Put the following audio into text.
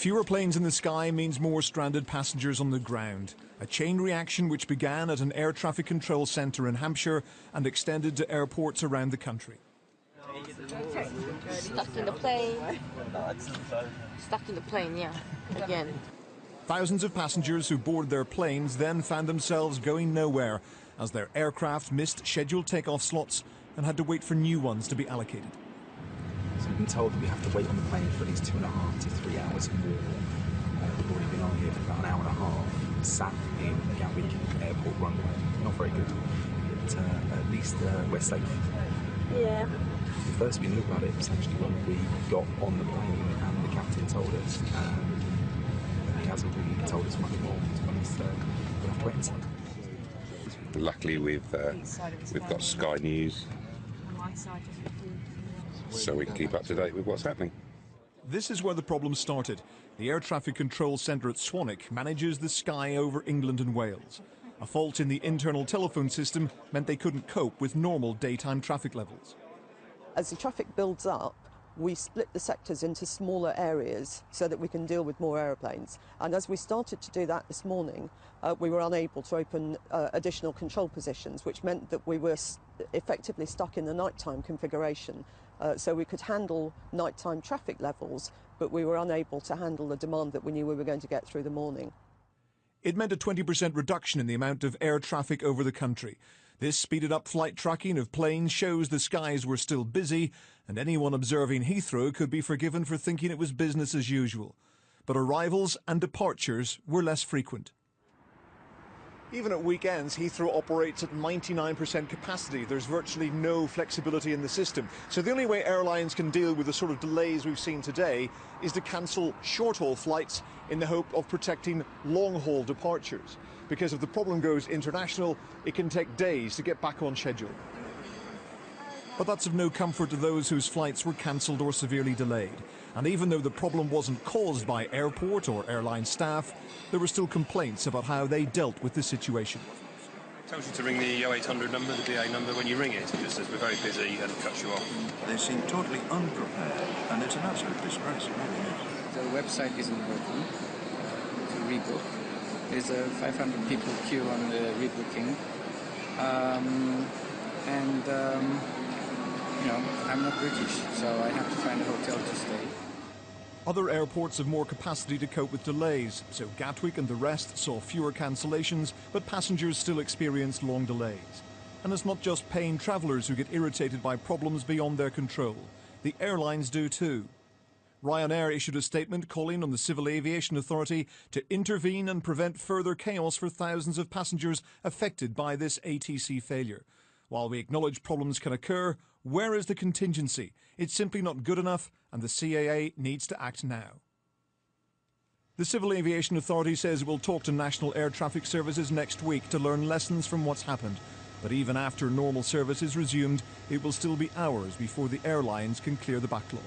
Fewer planes in the sky means more stranded passengers on the ground. A chain reaction which began at an air traffic control centre in Hampshire and extended to airports around the country. Stuck in the plane. Stuck in the plane, yeah, again. Thousands of passengers who boarded their planes then found themselves going nowhere as their aircraft missed scheduled takeoff slots and had to wait for new ones to be allocated. So we've been told that we have to wait on the plane for at least 2.5 to 3 hours more. We've already been on here for about an hour and a half, sat in Gatwick Airport runway. Not very good, but at least we're safe. Yeah. The first we knew about it was actually when we got on the plane and the captain told us. He hasn't really told us much more, to be honest, so we'll have to wait and see. Luckily we've got Sky News, so we can keep up to date with what's happening. This is where the problem started. The air traffic control centre at Swanwick manages the sky over England and Wales. A fault in the internal telephone system meant they couldn't cope with normal daytime traffic levels. As the traffic builds up, we split the sectors into smaller areas so that we can deal with more aeroplanes. And as we started to do that this morning, we were unable to open additional control positions, which meant that we were effectively stuck in the nighttime configuration. So we could handle nighttime traffic levels, but we were unable to handle the demand that we knew we were going to get through the morning. It meant a 20% reduction in the amount of air traffic over the country. This speeded up flight tracking of planes, shows the skies were still busy, and anyone observing Heathrow could be forgiven for thinking it was business as usual. But arrivals and departures were less frequent. Even at weekends, Heathrow operates at 99% capacity. There's virtually no flexibility in the system. So the only way airlines can deal with the sort of delays we've seen today is to cancel short-haul flights in the hope of protecting long-haul departures. Because if the problem goes international, it can take days to get back on schedule. But that's of no comfort to those whose flights were cancelled or severely delayed. And even though the problem wasn't caused by airport or airline staff, there were still complaints about how they dealt with the situation. It tells you to ring the 0800 number, the BA number, when you ring it. It just says we're very busy and it cuts you off. They seem totally unprepared, and it's an absolute disgrace, it really is. The website isn't working to rebook. There's a 500 people queue on the rebooking. You know, I'm not British, so I have to find a hotel to stay. Other airports have more capacity to cope with delays, so Gatwick and the rest saw fewer cancellations, but passengers still experienced long delays. And it's not just paying travellers who get irritated by problems beyond their control. The airlines do too. Ryanair issued a statement calling on the Civil Aviation Authority to intervene and prevent further chaos for thousands of passengers affected by this ATC failure. While we acknowledge problems can occur, where is the contingency? It's simply not good enough, and the CAA needs to act now. The Civil Aviation Authority says it will talk to National Air Traffic Services next week to learn lessons from what's happened. But even after normal service is resumed, it will still be hours before the airlines can clear the backlog.